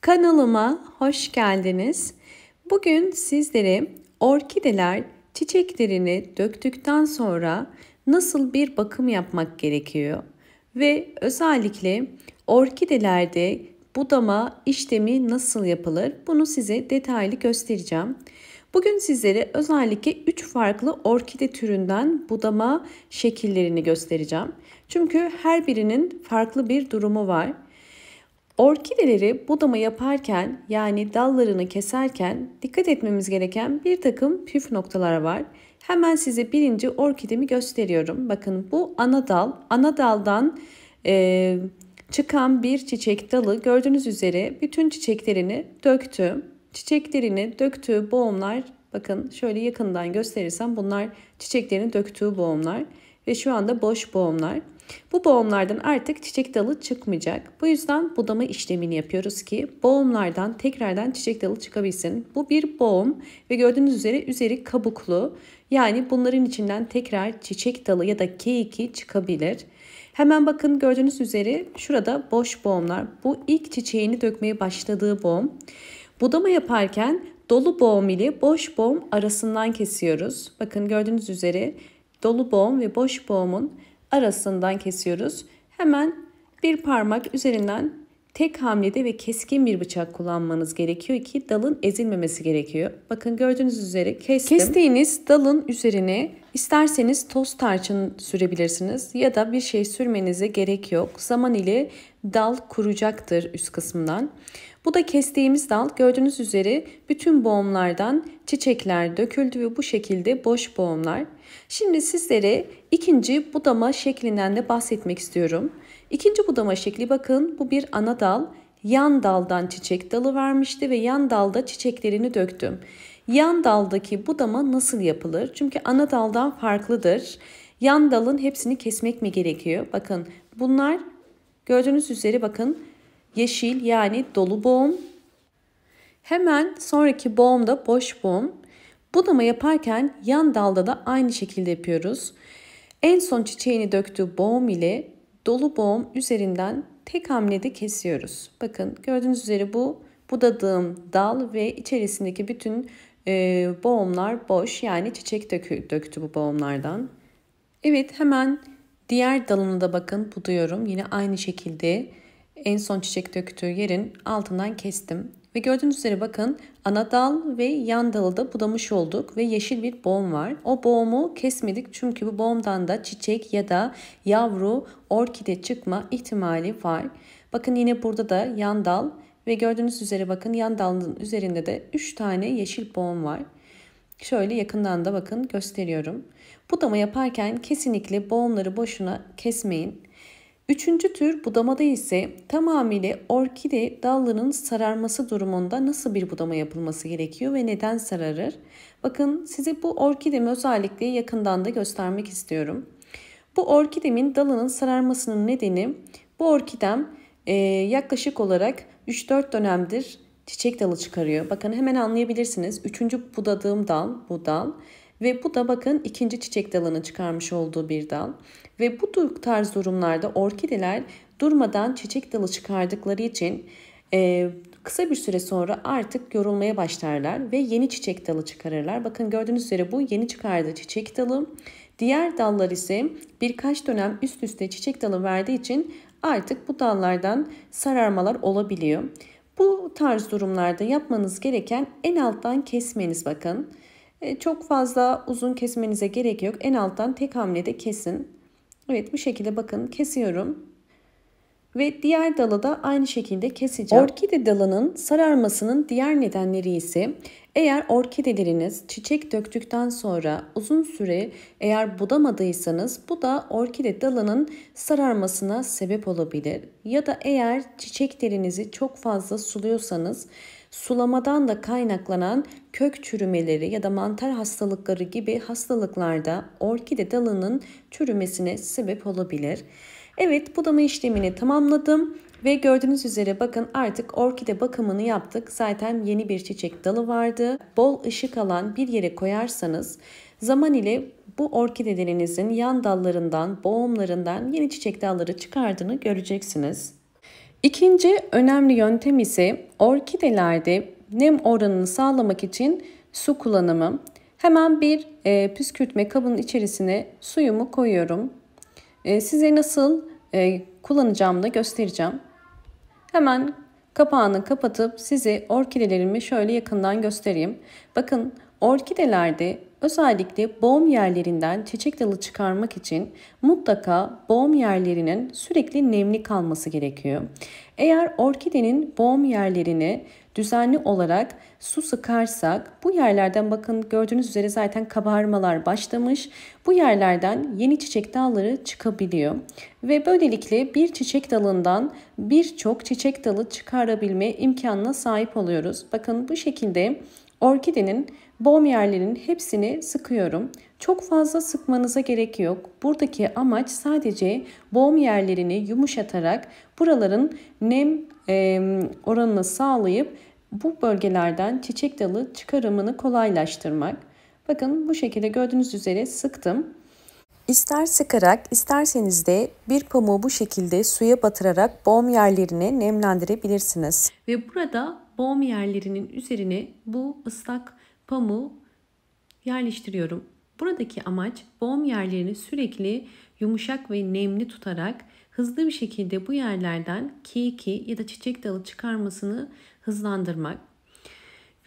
Kanalıma hoş geldiniz. Bugün sizlere orkideler çiçeklerini döktükten sonra nasıl bir bakım yapmak gerekiyor ve özellikle orkidelerde budama işlemi nasıl yapılır bunu size detaylı göstereceğim. Bugün sizlere özellikle 3 farklı orkide türünden budama şekillerini göstereceğim. Çünkü her birinin farklı bir durumu var. Orkideleri budama yaparken yani dallarını keserken dikkat etmemiz gereken bir takım püf noktalar var. Hemen size birinci orkidemi gösteriyorum. Bakın bu ana dal. Ana daldan çıkan bir çiçek dalı gördüğünüz üzere bütün çiçeklerini döktü. Çiçeklerini döktüğü boğumlar bakın şöyle yakından gösterirsem bunlar çiçeklerini döktüğü boğumlar ve şu anda boş boğumlar. Bu boğumlardan artık çiçek dalı çıkmayacak. Bu yüzden budama işlemini yapıyoruz ki boğumlardan tekrardan çiçek dalı çıkabilsin. Bu bir boğum ve gördüğünüz üzere üzeri kabuklu. Yani bunların içinden tekrar çiçek dalı ya da K2 çıkabilir. Hemen bakın gördüğünüz üzere şurada boş boğumlar. Bu ilk çiçeğini dökmeye başladığı boğum. Budama yaparken dolu boğum ile boş boğum arasından kesiyoruz. Bakın gördüğünüz üzere dolu boğum ve boş boğumun arasından kesiyoruz. Hemen bir parmak üzerinden tek hamlede ve keskin bir bıçak kullanmanız gerekiyor ki dalın ezilmemesi gerekiyor. Bakın gördüğünüz üzere kestim. Kestiğiniz dalın üzerine isterseniz toz tarçın sürebilirsiniz ya da bir şey sürmenize gerek yok. Zaman ile dal kuruyacaktır üst kısmından. Bu da kestiğimiz dal gördüğünüz üzere bütün boğumlardan çiçekler döküldü ve bu şekilde boş boğumlar. Şimdi sizlere ikinci budama şeklinden de bahsetmek istiyorum. İkinci budama şekli bakın bu bir ana dal. Yan daldan çiçek dalı vermişti ve yan dalda çiçeklerini döktüm. Yan daldaki budama nasıl yapılır? Çünkü ana daldan farklıdır. Yan dalın hepsini kesmek mi gerekiyor? Bakın bunlar gördüğünüz üzere bakın yeşil yani dolu boğum. Hemen sonraki boğumda boş boğum. Budama yaparken yan dalda da aynı şekilde yapıyoruz. En son çiçeğini döktüğü boğum ile dolu boğum üzerinden tek hamlede kesiyoruz. Bakın gördüğünüz üzere bu budadığım dal ve içerisindeki bütün boğumlar boş yani çiçek döktü bu boğumlardan. Evet hemen diğer dalını da bakın buduyorum. Yine aynı şekilde en son çiçek döktüğü yerin altından kestim. Ve gördüğünüz üzere bakın ana dal ve yan dalı da budamış olduk ve yeşil bir boğum var. O boğumu kesmedik çünkü bu boğumdan da çiçek ya da yavru orkide çıkma ihtimali var. Bakın yine burada da yan dal ve gördüğünüz üzere bakın yan dalın üzerinde de 3 tane yeşil boğum var. Şöyle yakından da bakın gösteriyorum. Budama yaparken kesinlikle boğumları boşuna kesmeyin. Üçüncü tür budamada ise tamamıyla orkide dallarının sararması durumunda nasıl bir budama yapılması gerekiyor ve neden sararır? Bakın size bu orkidemi özellikle yakından da göstermek istiyorum. Bu orkidemin dalının sararmasının nedeni bu orkidem yaklaşık olarak 3-4 dönemdir çiçek dalı çıkarıyor. Bakın hemen anlayabilirsiniz. Üçüncü budadığım dal bu dal. Ve bu da bakın ikinci çiçek dalını çıkarmış olduğu bir dal. Ve bu tarz durumlarda orkideler durmadan çiçek dalı çıkardıkları için kısa bir süre sonra artık yorulmaya başlarlar ve yeni çiçek dalı çıkarırlar. Bakın gördüğünüz üzere bu yeni çıkardığı çiçek dalı. Diğer dallar ise birkaç dönem üst üste çiçek dalı verdiği için artık bu dallardan sararmalar olabiliyor. Bu tarz durumlarda yapmanız gereken en alttan kesmeniz bakın. Çok fazla uzun kesmenize gerek yok. En alttan tek hamlede kesin. Evet bu şekilde bakın kesiyorum. Ve diğer dalı da aynı şekilde keseceğim. Orkide dalının sararmasının diğer nedenleri ise eğer orkideleriniz çiçek döktükten sonra uzun süre eğer budamadıysanız bu da orkide dalının sararmasına sebep olabilir. Ya da eğer çiçeklerinizi çok fazla suluyorsanız sulamadan da kaynaklanan kök çürümeleri ya da mantar hastalıkları gibi hastalıklarda orkide dalının çürümesine sebep olabilir. Evet budama işlemini tamamladım ve gördüğünüz üzere bakın artık orkide bakımını yaptık. Zaten yeni bir çiçek dalı vardı. Bol ışık alan bir yere koyarsanız zaman ile bu orkidelerinizin yan dallarından, boğumlarından yeni çiçek dalları çıkardığını göreceksiniz. İkinci önemli yöntem ise orkidelerde nem oranını sağlamak için su kullanımı. Hemen bir püskürtme kabının içerisine suyumu koyuyorum. Size nasıl kullanacağımı da göstereceğim. Hemen kapağını kapatıp size orkidelerimi şöyle yakından göstereyim. Bakın, orkidelerde özellikle boğum yerlerinden çiçek dalı çıkarmak için mutlaka boğum yerlerinin sürekli nemli kalması gerekiyor. Eğer orkidenin boğum yerlerini düzenli olarak su sıkarsak bu yerlerden, bakın gördüğünüz üzere zaten kabarmalar başlamış. Bu yerlerden yeni çiçek dalları çıkabiliyor ve böylelikle bir çiçek dalından birçok çiçek dalı çıkarabilme imkanına sahip oluyoruz. Bakın bu şekilde orkidenin boğum yerlerinin hepsini sıkıyorum. Çok fazla sıkmanıza gerek yok. Buradaki amaç sadece boğum yerlerini yumuşatarak buraların nem oranını sağlayıp bu bölgelerden çiçek dalı çıkarımını kolaylaştırmak. Bakın bu şekilde gördüğünüz üzere sıktım. İster sıkarak, isterseniz de bir pamuğu bu şekilde suya batırarak boğum yerlerini nemlendirebilirsiniz. Ve burada boğum yerlerinin üzerine bu ıslak pamuğu yerleştiriyorum. Buradaki amaç boğum yerlerini sürekli yumuşak ve nemli tutarak hızlı bir şekilde bu yerlerden kiki ya da çiçek dalı çıkarmasını hızlandırmak.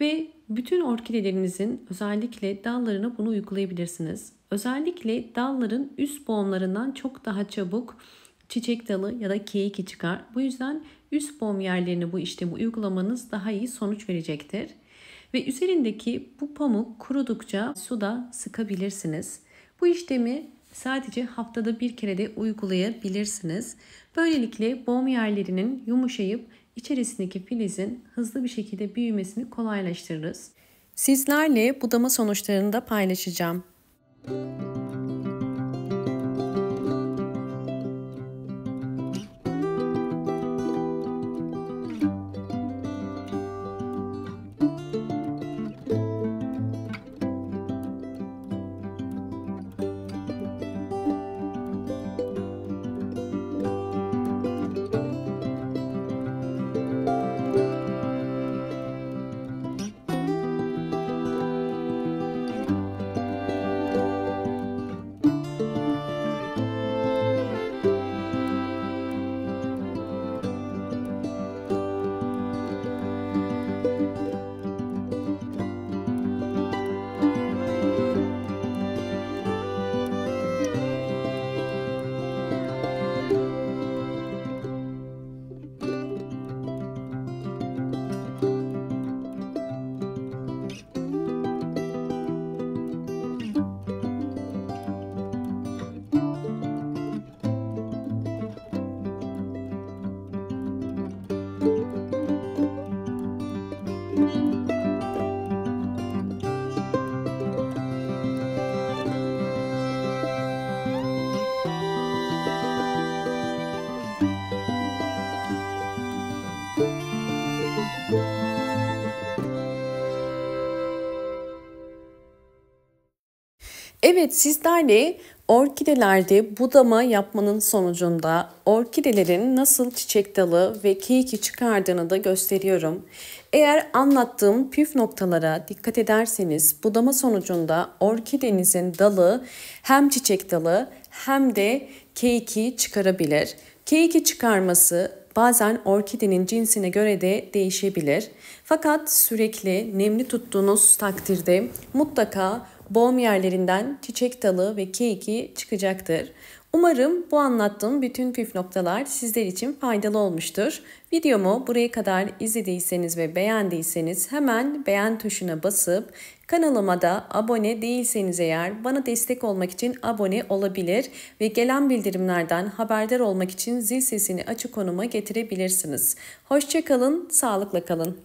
Ve bütün orkidelerinizin özellikle dallarına bunu uygulayabilirsiniz. Özellikle dalların üst boğumlarından çok daha çabuk çiçek dalı ya da keyiki çıkar. Bu yüzden üst boğum yerlerine bu işlemi uygulamanız daha iyi sonuç verecektir. Ve üzerindeki bu pamuk kurudukça suda sıkabilirsiniz. Bu işlemi sadece haftada bir kere de uygulayabilirsiniz. Böylelikle boğum yerlerinin yumuşayıp içerisindeki filizin hızlı bir şekilde büyümesini kolaylaştırırız. Sizlerle budama sonuçlarını da paylaşacağım. Evet, sizlerle orkidelerde budama yapmanın sonucunda orkidelerin nasıl çiçek dalı ve keyiki çıkardığını da gösteriyorum. Eğer anlattığım püf noktalara dikkat ederseniz budama sonucunda orkidenizin dalı hem çiçek dalı hem de keyiki çıkarabilir. Keyiki çıkarması bazen orkidenin cinsine göre de değişebilir. Fakat sürekli nemli tuttuğunuz takdirde mutlaka boğum yerlerinden çiçek dalı ve keyiki çıkacaktır. Umarım bu anlattığım bütün püf noktalar sizler için faydalı olmuştur. Videomu buraya kadar izlediyseniz ve beğendiyseniz hemen beğen tuşuna basıp kanalıma da abone değilseniz eğer bana destek olmak için abone olabilir ve gelen bildirimlerden haberdar olmak için zil sesini açık konuma getirebilirsiniz. Hoşça kalın, sağlıkla kalın.